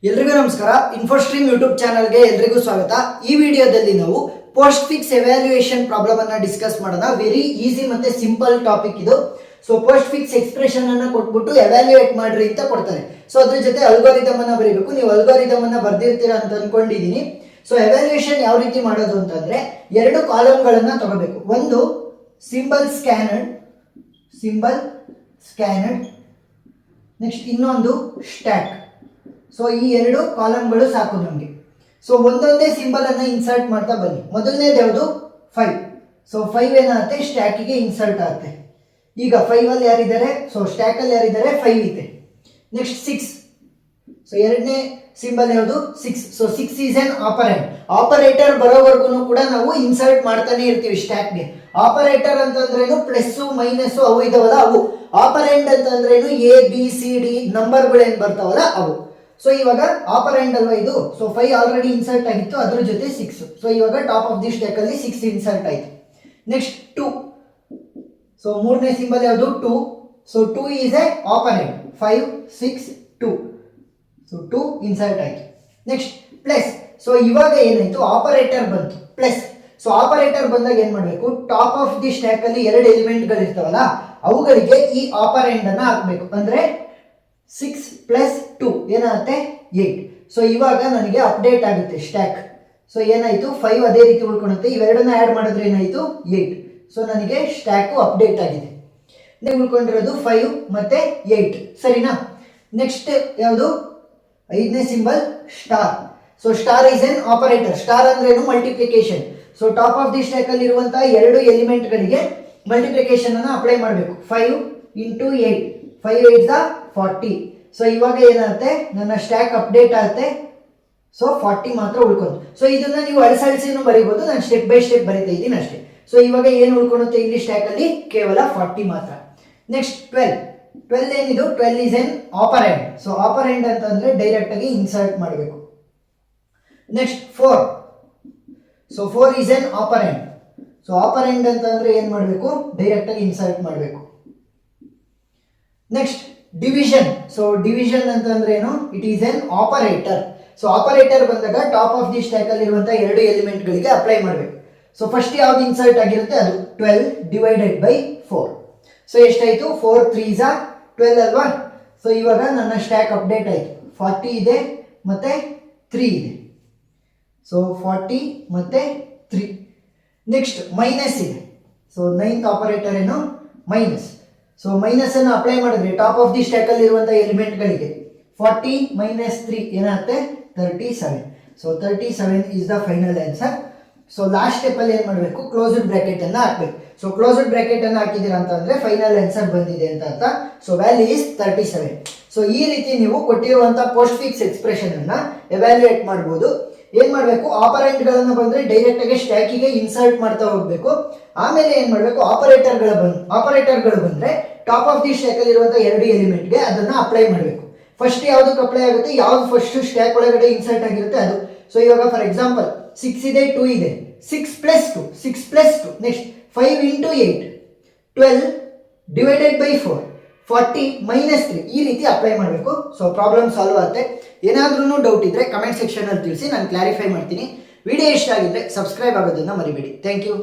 ಎಲ್ರಿಗೂ ನಮಸ್ಕಾರ. ಇನ್ಫೋಸ್ಟ್ರೀಮ್ ಯೂಟ್ಯೂಬ್ ಚಾನಲ್ಗೆ ಎಲ್ರಿಗೂ ಸ್ವಾಗತ. ಈ ವಿಡಿಯೋದಲ್ಲಿ ನಾವು ಪೋಸ್ಟ್ ಫಿಕ್ಸ್ ಎವ್ಯಾಲ್ಯೂಯೇಷನ್ ಪ್ರಾಬ್ಲಮ್ ಅನ್ನ ಡಿಸ್ಕಸ್ ಮಾಡೋಣ. ವೆರಿ ಈಸಿ ಮತ್ತೆ ಸಿಂಪಲ್ ಟಾಪಿಕ್ ಇದು. ಸೊ ಪೋಸ್ಟ್ ಫಿಕ್ಸ್ ಎಕ್ಸ್ಪ್ರೆಷನ್ ಅನ್ನ ಕೊಟ್ಬಿಟ್ಟು ಎವ್ಯಾಲ್ಯೂಯೇಟ್ ಮಾಡ್ರಿ ಅಂತ ಕೊಡ್ತಾರೆ. ಸೊ ಅದ್ರ ಜೊತೆ ಅಲ್ಗೋರಿದಮ್ ಅನ್ನ ಬರೀಬೇಕು. ನೀವು ಅಲ್ಗೋರಿದಮ್ ಅನ್ನ ಬರ್ದಿರ್ತೀರಾ ಅಂತ ಅನ್ಕೊಂಡಿದೀನಿ. ಸೊ ಎವ್ಯಾಲ್ಯೂಯೇಷನ್ ಯಾವ ರೀತಿ ಮಾಡೋದು ಅಂತಂದ್ರೆ ಎರಡು ಕಾಲಮ್ಗಳನ್ನ ತಗೋಬೇಕು. ಒಂದು ಸಿಂಬಲ್ ಸ್ಕ್ಯಾನರ್ಡ್, ನೆಕ್ಸ್ಟ್ ಇನ್ನೊಂದು ಸ್ಟ್ಯಾಕ್. ಸೊ ಈ ಎರಡು ಕಾಲಮ್ಗಳು ಸಾಕು ನಮಗೆ. ಸೊ ಒಂದೊಂದೇ ಸಿಂಬಲ್ ಅನ್ನ ಇನ್ಸರ್ಟ್ ಮಾಡ್ತಾ ಬನ್ನಿ. ಮೊದಲನೇದು ಯಾವುದು 5. ಸೊ 5 ಏನಾಗುತ್ತೆ, ಸ್ಟ್ಯಾಕಿಗೆ ಇನ್ಸರ್ಟ್ ಆಗುತ್ತೆ. ಈಗ 5 ಅಲ್ಲಿ ಯಾರಿದ್ದಾರೆ, ಸೊ ಸ್ಟ್ಯಾಕ್ ಅಲ್ಲಿ ಯಾರಿದ್ದಾರೆ, 5 ಇದೆ. ನೆಕ್ಸ್ಟ್ 6. ಸೊ ಎರಡನೇ ಸಿಂಬಲ್ ಯಾವುದು, 6. So 6 is an operand. Operator ಬರೋವರೆಗೂ ಕೂಡ ನಾವು ಇನ್ಸರ್ಟ್ ಮಾಡ್ತಾನೆ ಇರ್ತೀವಿ ಸ್ಟ್ಯಾಕ್ಗೆ. ಆಪರೇಟರ್ ಅಂತಂದ್ರೇನು, ಪ್ಲಸ್ ಮೈನಸ್ ಅವು ಇದಾವಲ್ಲ ಅವು. ಆಪರೆಂಡ್ ಅಂತಂದ್ರೇನು, ABCD ನಂಬರ್ಗಳು ಏನ್ ಬರ್ತಾವಲ್ಲ ಅವು. ಸೊ ಇವಾಗ ಆಪರೆಂಡ್ ಅಲ್ವಾ ಇದು. ಸೊ 5 ಆಲ್ರೆಡಿ ಇನ್ಸರ್ಟ್ ಆಗಿತ್ತು, ಅದ್ರ ಜೊತೆ 6. ಸೊ ಇವಾಗ ಟಾಪ್ ಆಫ್ ದಿ ಸ್ಟ್ಯಾಕ್ ಅಲ್ಲಿ 6 ಇನ್ಸರ್ಟ್ ಆಯ್ತು. ನೆಕ್ಸ್ಟ್ 2. ಸೊ ಮೂರನೇ ಸಿಂಬಲ್ ಯಾವುದು, 2. So 2 is a operand. 5 6 2. So 2 insert ಆಯ್ತು. Next plus. ಸೊ ಇವಾಗ ಏನಾಯ್ತು, ಆಪರೇಟರ್ ಬಂತು ಪ್ಲಸ್. ಸೊ ಆಪರೇಟರ್ ಬಂದಾಗ ಏನ್ ಮಾಡಬೇಕು, ಟಾಪ್ ಆಫ್ ದಿ ಸ್ಟ್ಯಾಕ್ ಅಲ್ಲಿ ಎರಡು ಎಲಿಮೆಂಟ್ಗಳು ಇರ್ತಾವಲ್ಲ ಅವುಗಳಿಗೆ ಈ ಆಪರೆಂಡ್ ಅನ್ನ ಹಾಕ್ಬೇಕು. ಅಂದ್ರೆ 6 ಪ್ಲಸ್ 2 ಏನಾಗುತ್ತೆ, 8. ಸೊ ಇವಾಗ ನನಗೆ ಅಪ್ಡೇಟ್ ಆಗುತ್ತೆ ಸ್ಟ್ಯಾಕ್. ಸೊ ಏನಾಯ್ತು, 5 ಅದೇ ರೀತಿ ಉಳ್ಕೊಳುತ್ತೆ. ಇವೆರಡನ್ನ ಆ್ಯಡ್ ಮಾಡಿದ್ರೆ ಏನಾಯ್ತು, 8. ಸೊ ನನಗೆ ಸ್ಟ್ಯಾಕು ಅಪ್ಡೇಟ್ ಆಗಿದೆ. ನೀವು ಉಳ್ಕೊಂಡಿರೋದು 5 ಮತ್ತೆ 8, ಸರಿನಾ. ನೆಕ್ಸ್ಟ್ ಯಾವುದು, 5ನೇ symbol star. So star is N operator. Star ಅಂದ್ರೆ ಏನು, multiplication. So top of the stack ಅಲ್ಲಿ ಇರುವಂತಹ ಎರಡು ಎಲಿಮೆಂಟ್ಗಳಿಗೆ ಮಲ್ಟಿಪ್ಲಿಕೇಶನ್ ಅನ್ನು ಅಪ್ಲೈ ಮಾಡಬೇಕು. 5 ಇಂಟು 8, 5 8 40. ಸೊ ಇವಾಗ ಏನಾಗುತ್ತೆ, ನನ್ನ ಸ್ಟ್ಯಾಕ್ ಅಪ್ಡೇಟ್ ಆಗುತ್ತೆ. ಸೊ 40 ಮಾತ್ರ ಉಳ್ಕೊಂಡು. ಸೊ ಇದನ್ನ ನೀವು ಅಳಿಸಳಿಸಿನೂ ಬರೀಬಹುದು, ನಾನು ಸ್ಟೆಪ್ ಬೈ ಸ್ಟೆಪ್ ಬರೀತಾ ಇದ್ದೀನಿ ಅಷ್ಟೇ. ಸೊ ಇವಾಗ ಏನು ಉಳ್ಕೊಳುತ್ತೆ ಇಲ್ಲಿ ಸ್ಟ್ಯಾಕ್ ಅಲ್ಲಿ, ಕೇವಲ 40 ಮಾತ್ರ. ನೆಕ್ಸ್ಟ್ 12 ಏನಿದು, 12 is an operand. So operand ಅಂತಂದ್ರೆ ಡೈರೆಕ್ಟ್ ಆಗಿ ಇನ್ಸರ್ಟ್ ಮಾಡಬೇಕು. Next 4. So 4 is an operand. So operand ಅಂತಂದ್ರೆ ಏನ್ ಮಾಡಬೇಕು, ಡೈರೆಕ್ಟ್ ಆಗಿ ಇನ್ಸರ್ಟ್ ಮಾಡಬೇಕು. Next division. ಸೊ ಡಿವಿಷನ್ ಅಂತಂದ್ರೆ ಏನು, it is N operator. So operator ಬಂದಾಗ ಟಾಪ್ ಆಫ್ ದಿ ಸ್ಟ್ಯಾಕ್ ಅಲ್ಲಿ ಇರುವಂತಹ ಎರಡು ಎಲಿಮೆಂಟ್ ಗಳಿಗೆ ಅಪ್ಲೈ ಮಾಡಬೇಕು. ಸೊ ಫಸ್ಟ್ ಯಾವ್ದು ಇನ್ಸರ್ಟ್ ಆಗಿರುತ್ತೆ ಅದು 12 ಡಿವೈಡೆಡ್ ಬೈ 4. ಸೊ ಎಷ್ಟಾಯ್ತು, 4 3s 12 ಅಲ್ವಾ. ಸೊ ಇವಾಗ ನನ್ನ ಸ್ಟ್ಯಾಕ್ ಅಪ್ಡೇಟ್ ಆಯ್ತು. 40 ಇದೆ ಮತ್ತೆ 3 ಇದೆ. ಸೊ 40 ಮತ್ತೆ 3. ನೆಕ್ಸ್ಟ್ ಮೈನಸ್ ಇದೆ. ಸೊ 9th ಆಪರೇಟರ್ ಏನು, ಮೈನಸ್. ಸೊ ಮೈನಸ್ ಅನ್ನು ಅಪ್ಲೈ ಮಾಡಿದ್ರೆ ಟಾಪ್ ಆಫ್ ದಿ ಸ್ಟ್ಯಾಕ್ ಅಲ್ಲಿ ಇರುವಂತಹ ಎಲಿಮೆಂಟ್ ಗಳಿಗೆ 40 ಮೈನಸ್ 3 ಏನಾಗುತ್ತೆ, 37. So 37 is the final answer. So last step ಅಲ್ಲಿ ಏನ್ ಮಾಡಬೇಕು, ಕ್ಲೋಸ್ಡ್ ಬ್ರಾಕೆಟ್ ಅನ್ನ ಹಾಕ್ಬೇಕು. ಸೊ ಕ್ಲೋಸ್ಡ್ ಬ್ರಾಕೆಟ್ ಅನ್ನ ಹಾಕಿದ್ದೀರಾ ಅಂತಂದ್ರೆ ಫೈನಲ್ ಆನ್ಸರ್ ಬಂದಿದೆ ಅಂತ ಅರ್ಥ. So value is 37. ಸೊ ಈ ರೀತಿ ನೀವು ಕೊಟ್ಟಿರುವಂತಹ ಪೋಸ್ಟ್ ಫಿಕ್ಸ್ ಎಕ್ಸ್ಪ್ರೆಷನ್ ಅನ್ನ ಎವ್ಯಾಲ್ಯೂಯೇಟ್ ಮಾಡಬಹುದು. ಏನ್ ಮಾಡಬೇಕು, ಆಪರೆಂಟ್ ಗಳನ್ನ ಬಂದ್ರೆ ಡೈರೆಕ್ಟ್ ಆಗಿ ಸ್ಟ್ಯಾಕಿಗೆ ಇನ್ಸರ್ಟ್ ಮಾಡ್ತಾ ಹೋಗ್ಬೇಕು. ಆಮೇಲೆ ಏನ್ ಮಾಡಬೇಕು, ಆಪರೇಟರ್ಗಳು ಬಂದ್ರೆ ಟಾಪ್ ಆಫ್ ದಿ ಸ್ಟ್ಯಾಕ್ ಅಲ್ಲಿ ಇರುವಂತಹ ಎರಡು ಎಲಿಮೆಂಟ್ಗೆ ಅದನ್ನ ಅಪ್ಲೈ ಮಾಡಬೇಕು. ಫಸ್ಟ್ ಯಾವ್ದಕ್ಕೆ ಅಪ್ಲೈ ಆಗುತ್ತೆ, ಯಾವ್ದು ಫಸ್ಟ್ ಸ್ಟ್ಯಾಕ್ ಒಳಗಡೆ ಇನ್ಸರ್ಟ್ ಆಗಿರುತ್ತೆ ಅದು. ಸೊ ಇವಾಗ ಫಾರ್ ಎಕ್ಸಾಂಪಲ್ 6 ಇದೆ, 2 ಇದೆ. 6 plus 2. Next 5 into 8 12 divided by 4 40 minus 3. ಈ ರೀತಿ ಅಪ್ಲೈ ಮಾಡಬೇಕು. ಸೊ ಪ್ರಾಬ್ಲಮ್ ಸಾಲ್ವ್ ಆಗುತ್ತೆ. ಏನಾದ್ರೂ ಡೌಟ್ ಇದ್ರೆ ಕಮೆಂಟ್ ಸೆಕ್ಷನ್ ಅಲ್ಲಿ ತಿಳಿಸಿ, ನಾನು ಕ್ಲಾರಿಫೈ ಮಾಡ್ತೀನಿ. ವಿಡಿಯೋ ಇಷ್ಟ ಆಗಿದ್ರೆ ಸಬ್ಸ್ಕ್ರೈಬ್ ಆಗೋದನ್ನ ಮರಿಬೇಡಿ. Thank you.